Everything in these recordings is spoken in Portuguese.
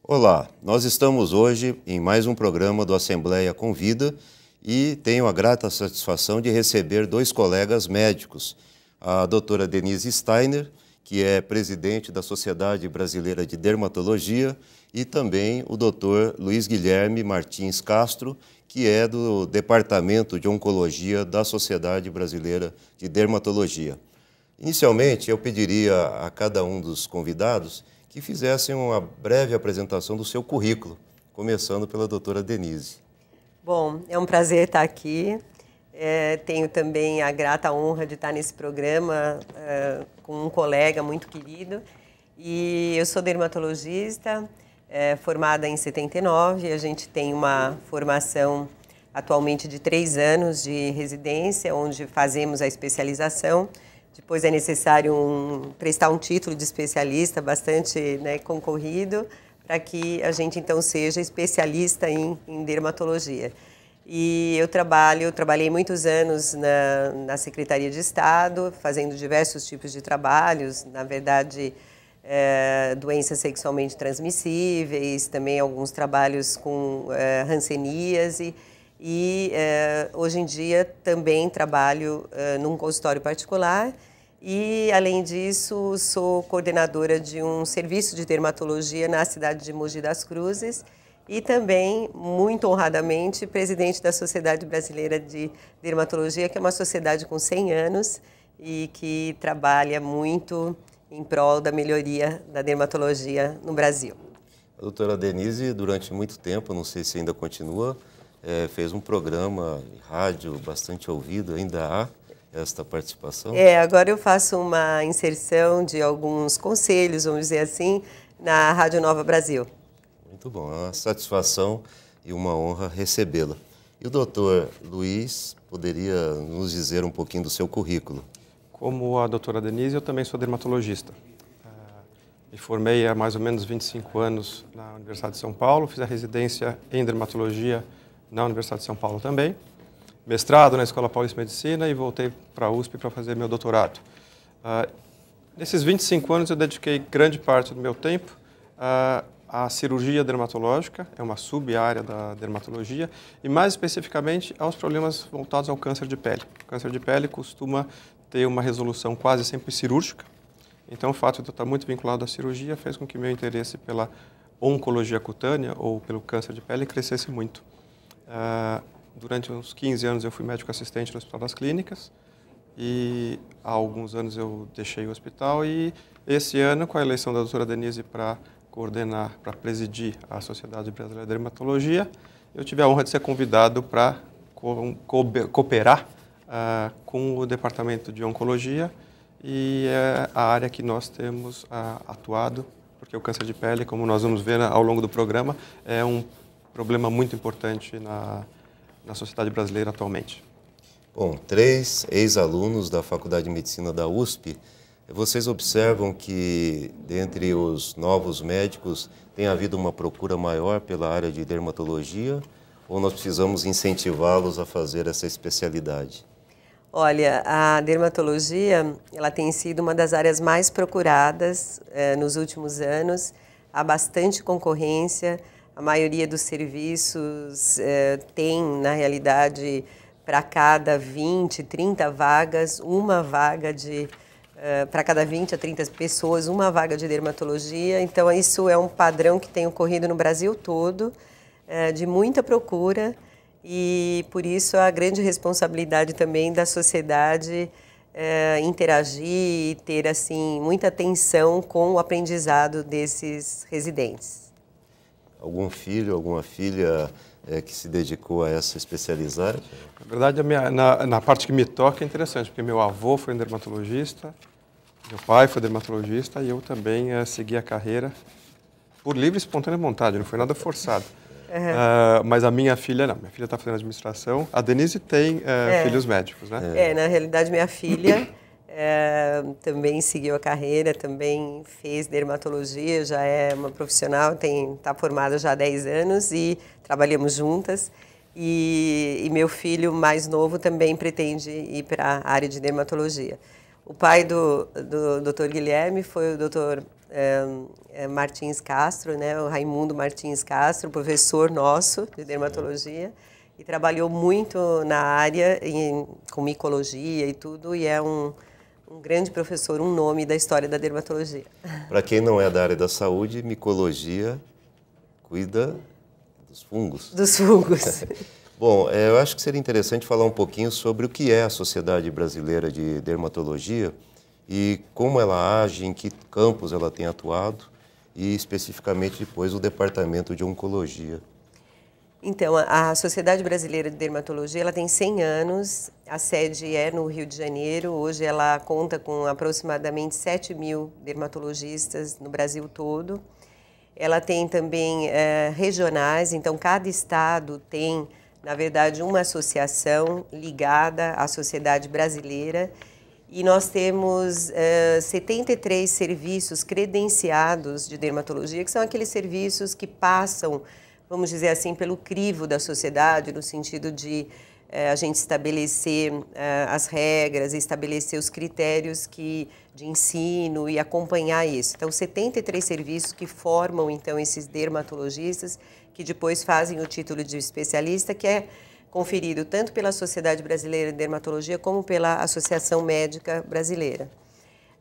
Olá, nós estamos hoje em mais um programa do Assembleia Convida e tenho a grata satisfação de receber dois colegas médicos, a doutora Denise Steiner, que é presidente da Sociedade Brasileira de Dermatologia, e também o doutor Luiz Guilherme Martins Castro, que é do Departamento de Oncologia da Sociedade Brasileira de Dermatologia. Inicialmente, eu pediria a cada um dos convidados que fizessem uma breve apresentação do seu currículo, começando pela doutora Denise. Bom, é um prazer estar aqui. Tenho também a grata honra de estar nesse programa com um colega muito querido. E eu sou dermatologista, formada em 79. A gente tem uma formação atualmente de 3 anos de residência, onde fazemos a especialização. Depois é necessário prestar um título de especialista bastante concorrido, para que a gente então seja especialista em dermatologia. E eu trabalhei muitos anos na Secretaria de Estado, fazendo diversos tipos de trabalhos, na verdade, doenças sexualmente transmissíveis, também alguns trabalhos com hanseníase. E hoje em dia também trabalho num consultório particular e, além disso, sou coordenadora de um serviço de dermatologia na cidade de Mogi das Cruzes e também, muito honradamente, presidente da Sociedade Brasileira de Dermatologia, que é uma sociedade com 100 anos e que trabalha muito em prol da melhoria da dermatologia no Brasil. A doutora Denise, durante muito tempo, não sei se ainda continua, fez um programa em rádio bastante ouvido, ainda há esta participação? Agora eu faço uma inserção de alguns conselhos, vamos dizer assim, na Rádio Nova Brasil. Muito bom, é uma satisfação e uma honra recebê-la. E o doutor Luiz poderia nos dizer um pouquinho do seu currículo? Como a doutora Denise, eu também sou dermatologista. Me formei há mais ou menos 25 anos na Universidade de São Paulo, fiz a residência em dermatologia na Universidade de São Paulo também, mestrado na Escola Paulista de Medicina e voltei para a USP para fazer meu doutorado. Nesses 25 anos eu dediquei grande parte do meu tempo à cirurgia dermatológica, é uma sub-área da dermatologia, e mais especificamente aos problemas voltados ao câncer de pele. O câncer de pele costuma ter uma resolução quase sempre cirúrgica, então o fato de eu estar muito vinculado à cirurgia fez com que meu interesse pela oncologia cutânea ou pelo câncer de pele crescesse muito. Durante uns 15 anos eu fui médico assistente no Hospital das Clínicas e há alguns anos eu deixei o hospital e esse ano, com a eleição da doutora Denise para coordenar, para presidir a Sociedade Brasileira de Dermatologia, eu tive a honra de ser convidado para cooperar com o Departamento de Oncologia e é a área que nós temos atuado, porque o câncer de pele, como nós vamos ver ao longo do programa, é um problema muito importante na sociedade brasileira atualmente. Bom, 3 ex-alunos da Faculdade de Medicina da USP, vocês observam que, dentre os novos médicos, tem havido uma procura maior pela área de dermatologia ou nós precisamos incentivá-los a fazer essa especialidade? Olha, a dermatologia ela tem sido uma das áreas mais procuradas nos últimos anos. Há bastante concorrência. A maioria dos serviços tem, na realidade, para cada 20, 30 vagas, uma vaga para cada 20 a 30 pessoas, uma vaga de dermatologia. Então, isso é um padrão que tem ocorrido no Brasil todo, de muita procura, e por isso a grande responsabilidade também da sociedade interagir e ter assim, muita atenção com o aprendizado desses residentes. Algum filho, alguma filha que se dedicou a essa especialidade? Na verdade, na parte que me toca é interessante, porque meu avô foi um dermatologista, meu pai foi dermatologista e eu também segui a carreira por livre e espontânea vontade, não foi nada forçado. Mas a minha filha não, minha filha está fazendo administração. A Denise tem filhos médicos, né? Na realidade, minha filha também seguiu a carreira, também fez dermatologia, já é uma profissional, está formada já há 10 anos e trabalhamos juntas. E meu filho mais novo também pretende ir para a área de dermatologia. O pai do Dr. Guilherme foi o Dr. Martins Castro, né? O Raimundo Martins Castro, professor nosso de dermatologia, e trabalhou muito na área com micologia e tudo, e é um grande professor, um nome da história da dermatologia. Para quem não é da área da saúde, micologia cuida dos fungos. Dos fungos. Bom, eu acho que seria interessante falar um pouquinho sobre o que é a Sociedade Brasileira de Dermatologia e como ela age, em que campos ela tem atuado e especificamente depois o Departamento de Oncologia. Então, a Sociedade Brasileira de Dermatologia ela tem 100 anos, a sede é no Rio de Janeiro, hoje ela conta com aproximadamente 7.000 dermatologistas no Brasil todo. Ela tem também regionais, então cada estado tem, na verdade, uma associação ligada à Sociedade Brasileira e nós temos 73 serviços credenciados de dermatologia, que são aqueles serviços que passam, vamos dizer assim, pelo crivo da sociedade, no sentido de a gente estabelecer as regras, estabelecer os critérios de ensino e acompanhar isso. Então, 73 serviços que formam, então, esses dermatologistas, que depois fazem o título de especialista, que é conferido tanto pela Sociedade Brasileira de Dermatologia como pela Associação Médica Brasileira.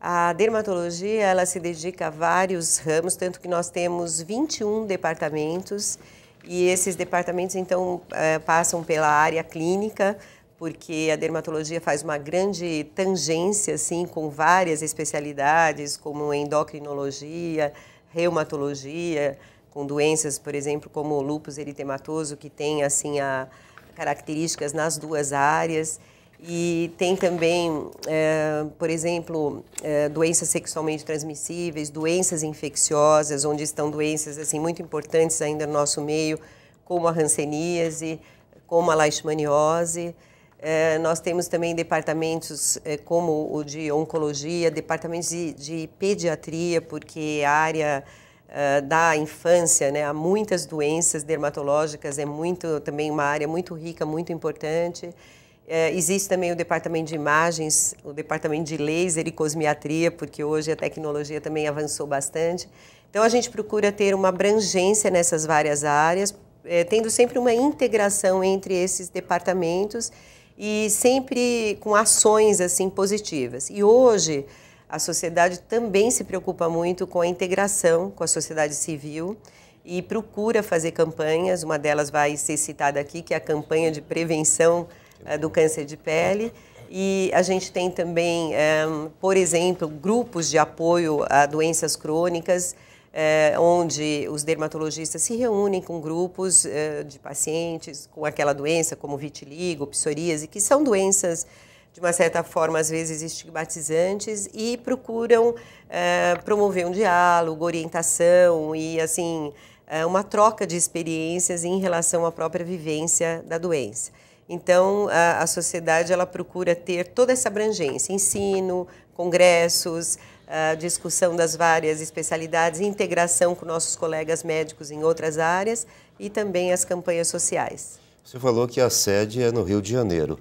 A dermatologia, ela se dedica a vários ramos, tanto que nós temos 21 departamentos, e esses departamentos, então, passam pela área clínica, porque a dermatologia faz uma grande tangência, assim, com várias especialidades, como endocrinologia, reumatologia, com doenças, por exemplo, como o lúpus eritematoso, que tem, assim, características nas duas áreas. E tem também, por exemplo, doenças sexualmente transmissíveis, doenças infecciosas, onde estão doenças assim, muito importantes ainda no nosso meio, como a hanseníase, como a leishmaniose. Nós temos também departamentos como o de oncologia, departamentos de pediatria, porque a área da infância, né, há muitas doenças dermatológicas, é também uma área muito rica, muito importante. Existe também o departamento de imagens, o departamento de laser e cosmiatria, porque hoje a tecnologia também avançou bastante. Então, a gente procura ter uma abrangência nessas várias áreas, tendo sempre uma integração entre esses departamentos e sempre com ações assim positivas. E hoje, a sociedade também se preocupa muito com a integração com a sociedade civil e procura fazer campanhas, uma delas vai ser citada aqui, que é a campanha de prevenção do câncer de pele, e a gente tem também, por exemplo, grupos de apoio a doenças crônicas, onde os dermatologistas se reúnem com grupos de pacientes com aquela doença, como vitiligo, psoríase, que são doenças, de uma certa forma, às vezes estigmatizantes, e procuram promover um diálogo, orientação e, assim, uma troca de experiências em relação à própria vivência da doença. Então, a sociedade ela procura ter toda essa abrangência, ensino, congressos, discussão das várias especialidades, integração com nossos colegas médicos em outras áreas e também as campanhas sociais. Você falou que a sede é no Rio de Janeiro.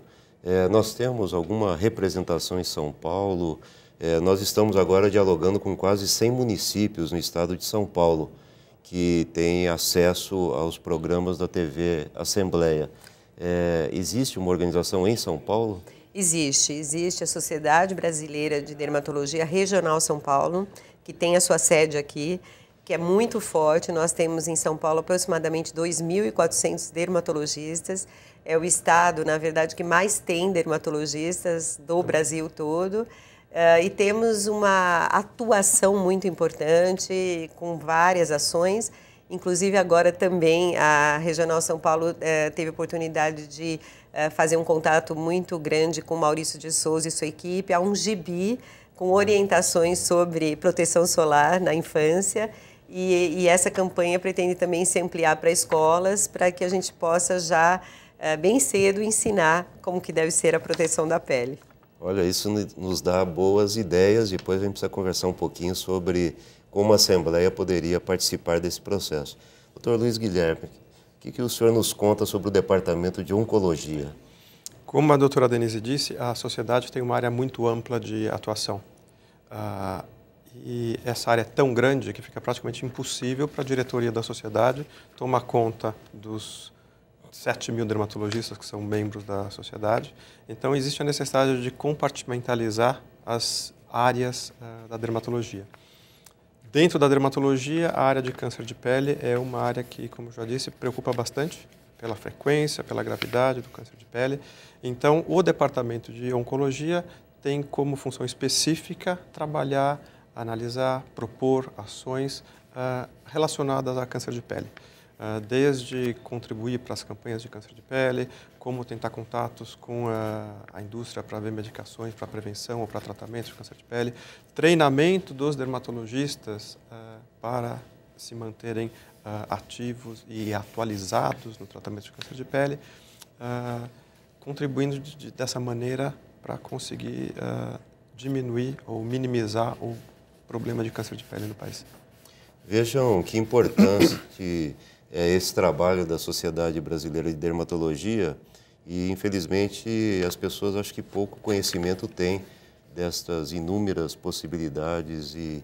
Nós temos alguma representação em São Paulo? Nós estamos agora dialogando com quase 100 municípios no estado de São Paulo que têm acesso aos programas da TV Assembleia. Existe uma organização em São Paulo? Existe a Sociedade Brasileira de Dermatologia Regional São Paulo, que tem a sua sede aqui, que é muito forte. Nós temos em São Paulo aproximadamente 2.400 dermatologistas. É o estado, na verdade, que mais tem dermatologistas do Brasil todo. E temos uma atuação muito importante, com várias ações. Inclusive, agora também a Regional São Paulo teve a oportunidade de fazer um contato muito grande com Maurício de Souza e sua equipe. Há um gibi com orientações sobre proteção solar na infância. E essa campanha pretende também se ampliar para escolas, para que a gente possa já, bem cedo, ensinar como que deve ser a proteção da pele. Olha, isso nos dá boas ideias. Depois a gente precisa conversar um pouquinho sobre como a Assembleia poderia participar desse processo. Dr. Luiz Guilherme, o que o senhor nos conta sobre o Departamento de Oncologia? Como a doutora Denise disse, a sociedade tem uma área muito ampla de atuação. E essa área é tão grande que fica praticamente impossível para a diretoria da sociedade tomar conta dos 7.000 dermatologistas que são membros da sociedade. Então, existe a necessidade de compartimentalizar as áreas da dermatologia. Dentro da dermatologia, a área de câncer de pele é uma área que, como já disse, preocupa bastante pela frequência, pela gravidade do câncer de pele. Então, o departamento de oncologia tem como função específica trabalhar, analisar, propor ações relacionadas a câncer de pele. Desde contribuir para as campanhas de câncer de pele, como tentar contatos com a indústria para ver medicações para prevenção ou para tratamento de câncer de pele, treinamento dos dermatologistas para se manterem ativos e atualizados no tratamento de câncer de pele, contribuindo dessa maneira para conseguir diminuir ou minimizar o problema de câncer de pele no país. Vejam que importante é esse trabalho da Sociedade Brasileira de Dermatologia e, infelizmente, as pessoas acho que pouco conhecimento têm destas inúmeras possibilidades e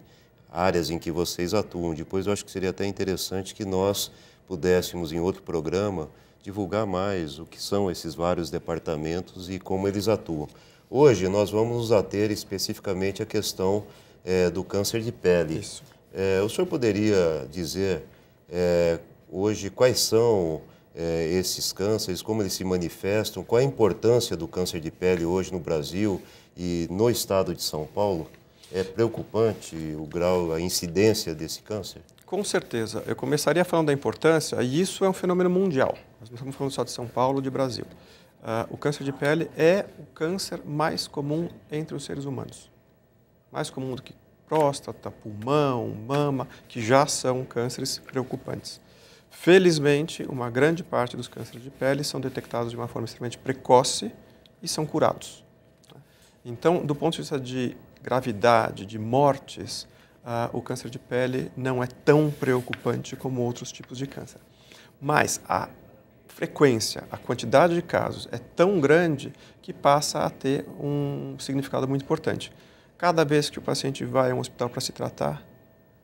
áreas em que vocês atuam. Depois eu acho que seria até interessante que nós pudéssemos, em outro programa, divulgar mais o que são esses vários departamentos e como eles atuam. Hoje nós vamos nos ater especificamente à questão do câncer de pele. Isso. O senhor poderia dizer hoje quais são esses cânceres, como eles se manifestam, qual a importância do câncer de pele hoje no Brasil e no estado de São Paulo? É preocupante o grau, a incidência desse câncer? Com certeza. Eu começaria falando da importância, e isso é um fenômeno mundial. Nós não estamos falando só de São Paulo, de Brasil. O câncer de pele é o câncer mais comum entre os seres humanos. Mais comum do que próstata, pulmão, mama, que já são cânceres preocupantes. Felizmente, uma grande parte dos cânceres de pele são detectados de uma forma extremamente precoce e são curados. Então, do ponto de vista de gravidade, de mortes, o câncer de pele não é tão preocupante como outros tipos de câncer. Mas a frequência, a quantidade de casos é tão grande que passa a ter um significado muito importante. Cada vez que o paciente vai a um hospital para se tratar,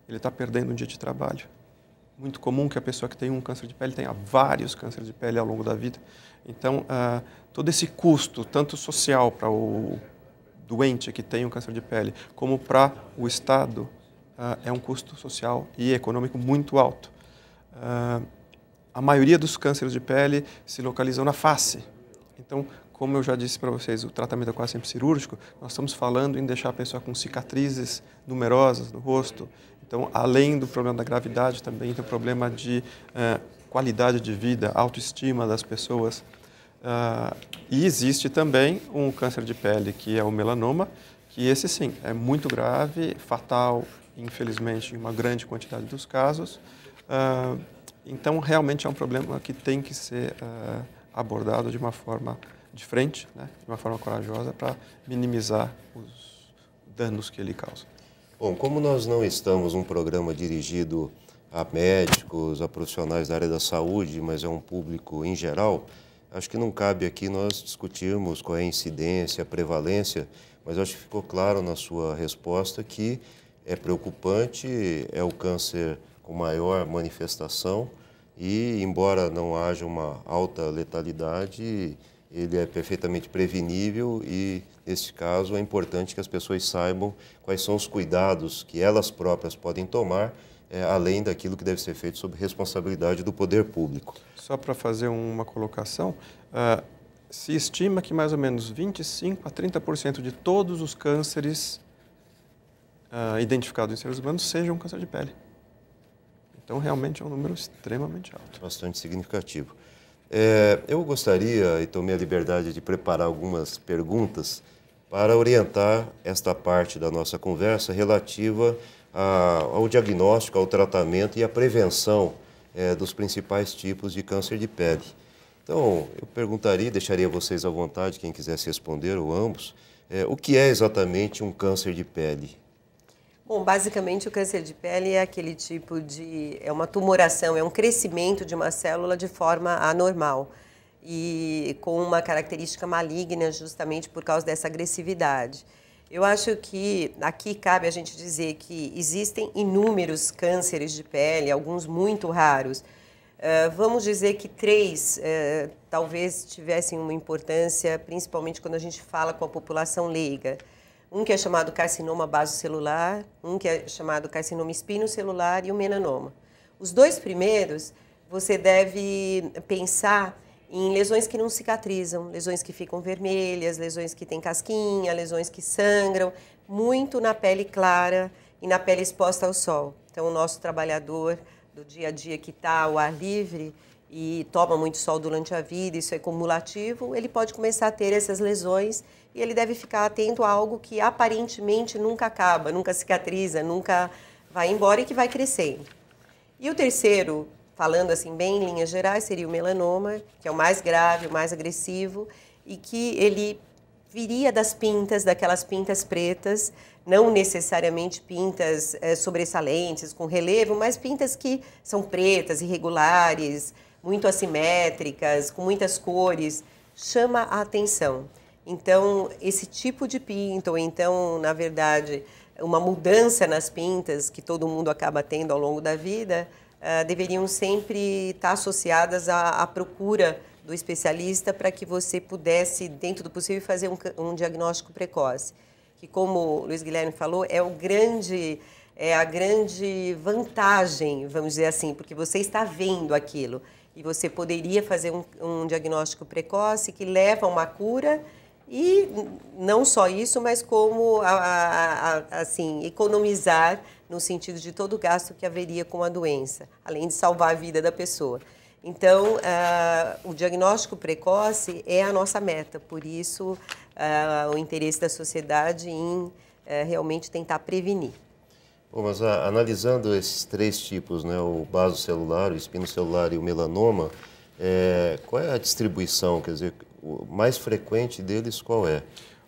ele está perdendo um dia de trabalho. Muito comum que a pessoa que tem um câncer de pele tenha vários cânceres de pele ao longo da vida. Então, todo esse custo, tanto social para o doente que tem um câncer de pele, como para o Estado, é um custo social e econômico muito alto. A maioria dos cânceres de pele se localizam na face. Então, como eu já disse para vocês, o tratamento é quase sempre cirúrgico, nós estamos falando em deixar a pessoa com cicatrizes numerosas no rosto. Então, além do problema da gravidade, também tem o problema de qualidade de vida, autoestima das pessoas. E existe também um câncer de pele, que é o melanoma, que esse sim é muito grave, fatal, infelizmente, em uma grande quantidade dos casos. Então, realmente é um problema que tem que ser abordado de uma forma de frente, né, de uma forma corajosa, para minimizar os danos que ele causa. Bom, como nós não estamos num programa dirigido a médicos, a profissionais da área da saúde, mas é um público em geral, acho que não cabe aqui nós discutirmos qual é a incidência, a prevalência, mas acho que ficou claro na sua resposta que é preocupante, é o câncer com maior manifestação e, embora não haja uma alta letalidade, ele é perfeitamente prevenível e, nesse caso, é importante que as pessoas saibam quais são os cuidados que elas próprias podem tomar, além daquilo que deve ser feito sob responsabilidade do poder público. Só para fazer uma colocação, se estima que mais ou menos 25% a 30% de todos os cânceres identificados em seres humanos sejam câncer de pele. Então, realmente é um número extremamente alto. Bastante significativo. Eu gostaria, e tomei a liberdade de preparar algumas perguntas para orientar esta parte da nossa conversa relativa ao diagnóstico, ao tratamento e à prevenção dos principais tipos de câncer de pele. Então, eu perguntaria, deixaria vocês à vontade, quem quisesse responder, ou ambos, o que é exatamente um câncer de pele? Bom, basicamente o câncer de pele é aquele tipo de... é uma tumoração, é um crescimento de uma célula de forma anormal. e com uma característica maligna justamente por causa dessa agressividade. Eu acho que aqui cabe a gente dizer que existem inúmeros cânceres de pele, alguns muito raros. Vamos dizer que 3 talvez tivessem uma importância, principalmente quando a gente fala com a população leiga. Um que é chamado carcinoma basocelular, um que é chamado carcinoma espinocelular e o melanoma. Os 2 primeiros, você deve pensar em lesões que não cicatrizam, lesões que ficam vermelhas, lesões que têm casquinha, lesões que sangram, muito na pele clara e na pele exposta ao sol. Então, o nosso trabalhador do dia a dia que está ao ar livre e toma muito sol durante a vida, isso é cumulativo, ele pode começar a ter essas lesões e ele deve ficar atento a algo que aparentemente nunca acaba, nunca cicatriza, nunca vai embora e que vai crescendo. E o terceiro, falando assim bem em linhas gerais, seria o melanoma, que é o mais grave, o mais agressivo, e que ele viria das pintas, daquelas pintas pretas, não necessariamente pintas sobressalentes, com relevo, mas pintas que são pretas, irregulares, muito assimétricas, com muitas cores, chama a atenção. Então, esse tipo de pinta, ou então, na verdade, uma mudança nas pintas que todo mundo acaba tendo ao longo da vida, deveriam sempre estar associadas à procura do especialista para que você pudesse, dentro do possível, fazer um diagnóstico precoce. Que, como o Luiz Guilherme falou, é a grande vantagem, vamos dizer assim, porque você está vendo aquilo e você poderia fazer um diagnóstico precoce que leva a uma cura e não só isso, mas como assim, economizar no sentido de todo o gasto que haveria com a doença, além de salvar a vida da pessoa. Então, o diagnóstico precoce é a nossa meta, por isso o interesse da sociedade em realmente tentar prevenir. Bom, mas analisando esses 3 tipos, né, o basocelular, o espinocelular e o melanoma, qual é a distribuição, quer dizer, o mais frequente deles qual é?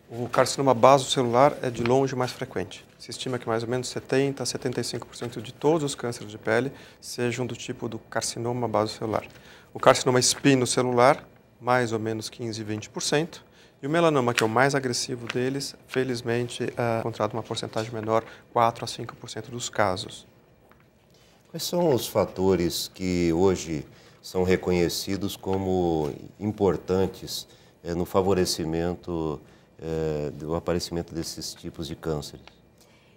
O carcinoma basocelular é de longe mais frequente. Se estima que mais ou menos 70% a 75% de todos os cânceres de pele sejam do tipo do carcinoma basocelular. O carcinoma espinocelular, mais ou menos 15% a 20%. E o melanoma, que é o mais agressivo deles, felizmente é encontrado uma porcentagem menor, 4% a 5% dos casos. Quais são os fatores que hoje são reconhecidos como importantes no favorecimento do aparecimento desses tipos de cânceres?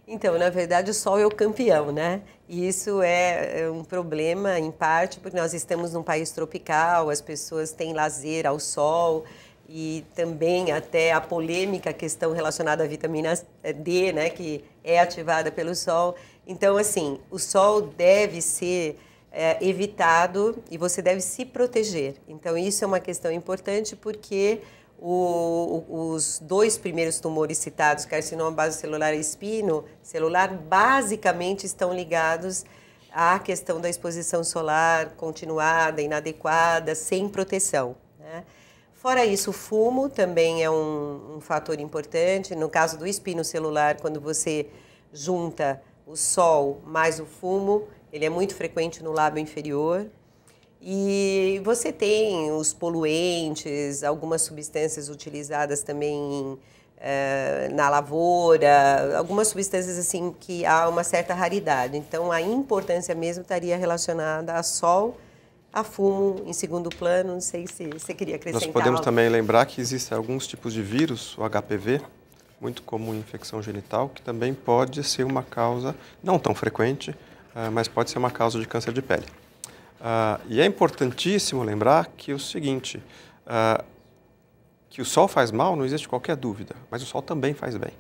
Então, na verdade, o sol é o campeão, né? E isso é um problema, em parte, porque nós estamos num país tropical, as pessoas têm lazer ao sol e também até a polêmica questão relacionada à vitamina D, né, que é ativada pelo sol. Então, assim, o sol deve ser evitado e você deve se proteger. Então, isso é uma questão importante porque os 2 primeiros tumores citados, carcinoma basocelular e espinocelular, basicamente estão ligados à questão da exposição solar continuada, inadequada, sem proteção, né? Fora isso, o fumo também é um fator importante. No caso do espinocelular, quando você junta o sol mais o fumo, ele é muito frequente no lábio inferior. E você tem os poluentes, algumas substâncias utilizadas também na lavoura, algumas substâncias assim que há uma certa raridade. Então, a importância mesmo estaria relacionada a sol, a fumo em segundo plano. Não sei se você queria acrescentar. Nós podemos algo. também lembrar que existem alguns tipos de vírus, o HPV, muito comum em infecção genital, que também pode ser uma causa, não tão frequente, mas pode ser uma causa de câncer de pele. E é importantíssimo lembrar que o seguinte, que o sol faz mal, não existe qualquer dúvida, mas o sol também faz bem.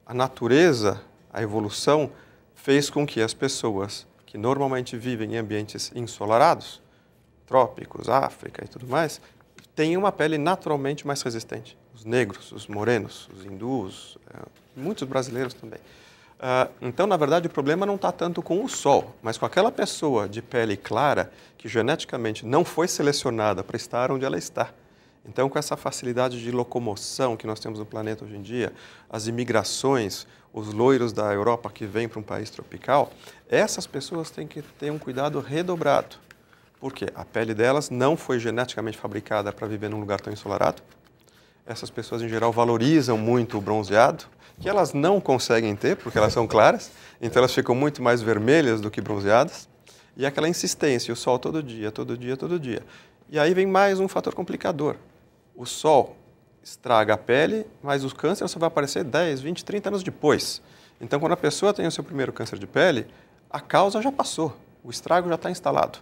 A natureza, a evolução, fez com que as pessoas que normalmente vivem em ambientes ensolarados, trópicos, África e tudo mais, tenham uma pele naturalmente mais resistente. Os negros, os morenos, os hindus, muitos brasileiros também. Então, na verdade, o problema não está tanto com o sol, mas com aquela pessoa de pele clara que geneticamente não foi selecionada para estar onde ela está. Então, com essa facilidade de locomoção que nós temos no planeta hoje em dia, as imigrações, os loiros da Europa que vêm para um país tropical, essas pessoas têm que ter um cuidado redobrado, Por quê? A pele delas não foi geneticamente fabricada para viver num lugar tão ensolarado. Essas pessoas, em geral, valorizam muito o bronzeado, que elas não conseguem ter, porque elas são claras, então elas ficam muito mais vermelhas do que bronzeadas. E aquela insistência, o sol todo dia, todo dia, todo dia. E aí vem mais um fator complicador. O sol estraga a pele, mas o câncer só vai aparecer 10, 20, 30 anos depois. Então, quando a pessoa tem o seu primeiro câncer de pele, a causa já passou, o estrago já está instalado.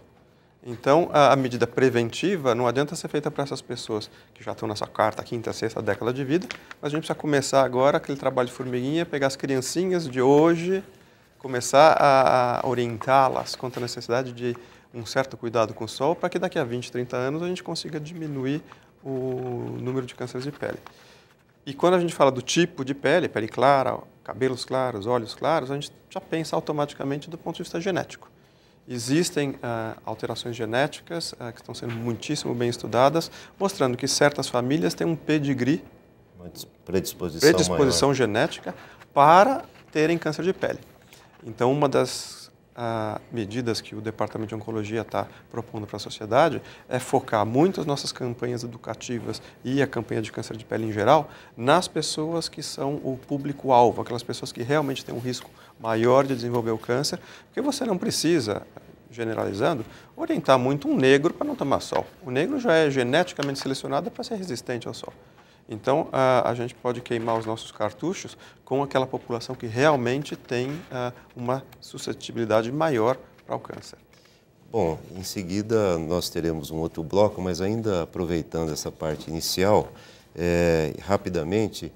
Então, a medida preventiva não adianta ser feita para essas pessoas que já estão nessa quarta, quinta, sexta década de vida, mas a gente precisa começar agora aquele trabalho de formiguinha, pegar as criancinhas de hoje, começar a orientá-las quanto à necessidade de um certo cuidado com o sol, para que daqui a 20, 30 anos a gente consiga diminuir o número de cânceres de pele. E quando a gente fala do tipo de pele clara, cabelos claros, olhos claros, a gente já pensa automaticamente do ponto de vista genético. Existem alterações genéticas que estão sendo muitíssimo bem estudadas, mostrando que certas famílias têm um pedigree, uma predisposição genética para terem câncer de pele. Então, uma das medidas que o Departamento de Oncologia está propondo para a sociedade é focar muito as nossas campanhas educativas e a campanha de câncer de pele em geral nas pessoas que são o público-alvo, aquelas pessoas que realmente têm um risco maior de desenvolver o câncer, porque você não precisa, generalizando, orientar muito um negro para não tomar sol. O negro já é geneticamente selecionado para ser resistente ao sol. Então, a gente pode queimar os nossos cartuchos com aquela população que realmente tem uma suscetibilidade maior para o câncer. Bom, em seguida nós teremos um outro bloco, mas ainda aproveitando essa parte inicial, rapidamente,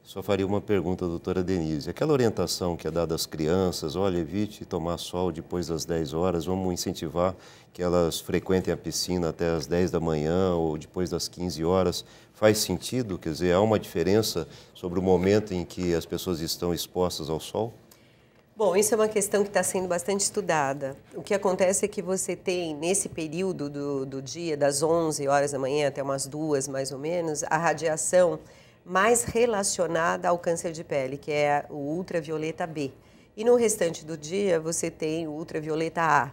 só faria uma pergunta, doutora Denise. Aquela orientação que é dada às crianças, olha, evite tomar sol depois das 10 horas, vamos incentivar que elas frequentem a piscina até as 10 da manhã ou depois das 15 horas, faz sentido? Quer dizer, há uma diferença sobre o momento em que as pessoas estão expostas ao sol? Bom, isso é uma questão que está sendo bastante estudada. O que acontece é que você tem, nesse período do dia, das 11 horas da manhã até umas 2, mais ou menos, a radiação mais relacionada ao câncer de pele, que é o ultravioleta B. E no restante do dia, você tem o ultravioleta A.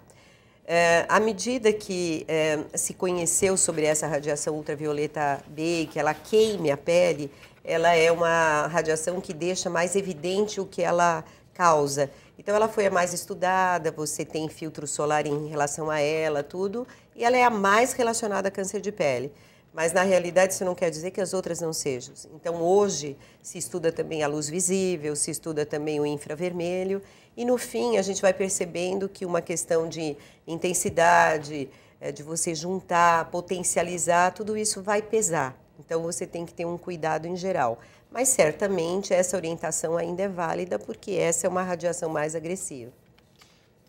À medida que se conheceu sobre essa radiação ultravioleta B, que ela queime a pele, ela é uma radiação que deixa mais evidente o que ela causa. Então, ela foi a mais estudada, você tem filtro solar em relação a ela, tudo, e ela é a mais relacionada a câncer de pele. Mas, na realidade, isso não quer dizer que as outras não sejam. Então, hoje, se estuda também a luz visível, se estuda também o infravermelho, e, no fim, a gente vai percebendo que uma questão de intensidade, de você juntar, potencializar, tudo isso vai pesar. Então, você tem que ter um cuidado em geral. Mas, certamente, essa orientação ainda é válida, porque essa é uma radiação mais agressiva.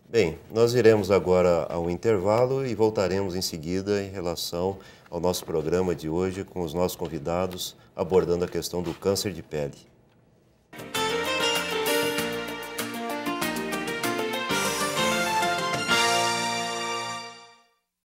Bem, nós iremos agora ao intervalo e voltaremos em seguida em relação ao nosso programa de hoje com os nossos convidados abordando a questão do câncer de pele.